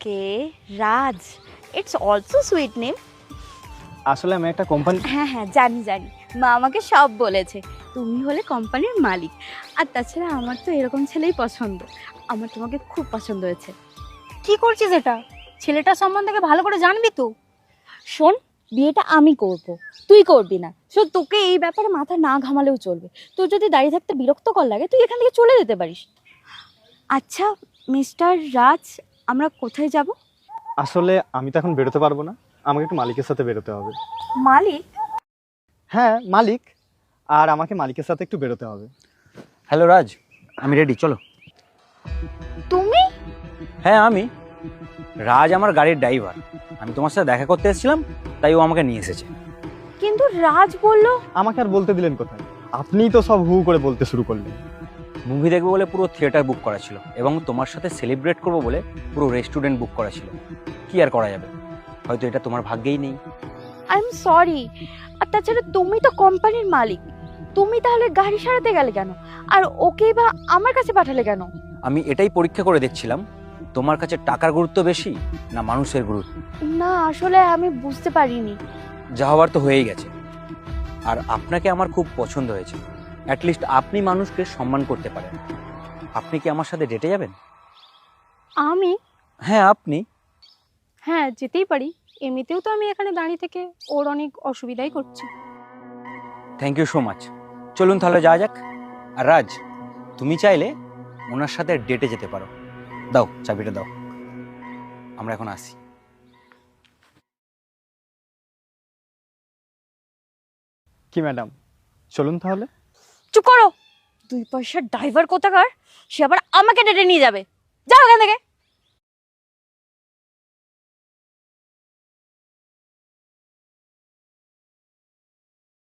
Okay, Raj, it's also sweet name. আসলে আমি একটা কোম্পানি। হ্যাঁ হ্যাঁ, জানি জানি, মা আমাকে সব বলেছে। তুমি হলে কোম্পানির মালিক। আর তাছাড়া আমার তো এরকম ছেলেই পছন্দ। আমার তোমাকে খুব পছন্দ হয়েছে। কি করছিস এটা? ছেলেটার সম্বন্ধে ভালো করে জানবি তো। শোন, বিয়েটা আমি করব, তুই করবি না। শোন, তোকে এই ব্যাপারে মাথা না ঘামালেও চলবে। তোর যদি দাঁড়িয়ে থাকতে বিরক্তকর লাগে তুই এখান থেকে চলে যেতে পারিস। আচ্ছা মিস্টার রাজ, আমরা কোথায় যাব? আসলে আমি তো এখন বেরোতে পারবো না, আমাকে একটু মালিকের সাথে বেরোতে হবে। মালিক? হ্যাঁ মালিক, আর আমাকে মালিকের সাথে একটু বেরোতে হবে। হ্যালো রাজ, আমি রেডি, চলো। তুমি? হ্যাঁ আমি। রাজ আমার গাড়ির ড্রাইভার। আমি তোমার সাথে দেখা করতে এসেছিলাম, তাই ও আমাকে নিয়ে এসেছে। কিন্তু রাজ বলল। আমাকে আর বলতে দিলেন কোথায়? আপনিই তো সব হু করে বলতে শুরু করলেন। মুভি দেখবো বলে পুরো থিয়েটার বুক করা ছিল, এবং তোমার সাথে সেলিব্রেট করবো বলে পুরো রেস্টুরেন্ট বুক করা ছিল। কি আর করা যাবে, হয়তো এটা তোমার ভাগ্যেই নেই। I am sorry. আর তাছাড়া তুমি তো কোম্পানির মালিক, তুমি তাহলে গাড়ি সারাতে গেলে কেন? আর ওকেই বা আমার কাছে পাঠালে কেন? আমি এটাই পরীক্ষা করে দেখছিলাম, তোমার কাছে টাকার গুরুত্ব বেশি না মানুষের গুরুত্ব। না আসলে আমি বুঝতে পারিনি। যা হওয়ার তো হয়েই গেছে। আর আপনাকে আমার খুব পছন্দ হয়েছে। অ্যাটলিস্ট আপনি মানুষকে সম্মান করতে পারেন। আপনি কি আমার সাথে ডেটে যাবেন? আমি? হ্যাঁ আপনি। হ্যাঁ, যেতেই পারি। এমনিতেও তো আমি এখানে দাঁড়িয়ে থেকে ওর অনেক অসুবিধাই করছি। Thank you so much. চলুন তাহলে যাওয়া যাক। আর রাজ, তুমি চাইলে ওনার সাথে ডেটে যেতে পারো। দাও চাবিটা দাও, আমরা এখন আসি। কি ম্যাডাম, চলুন তাহলে। চুপ করো, 2 পয়সার ড্রাইভার কোথাকার, সে আবার আমাকে ডেটে নিয়ে যাবে। যাও এখান থেকে।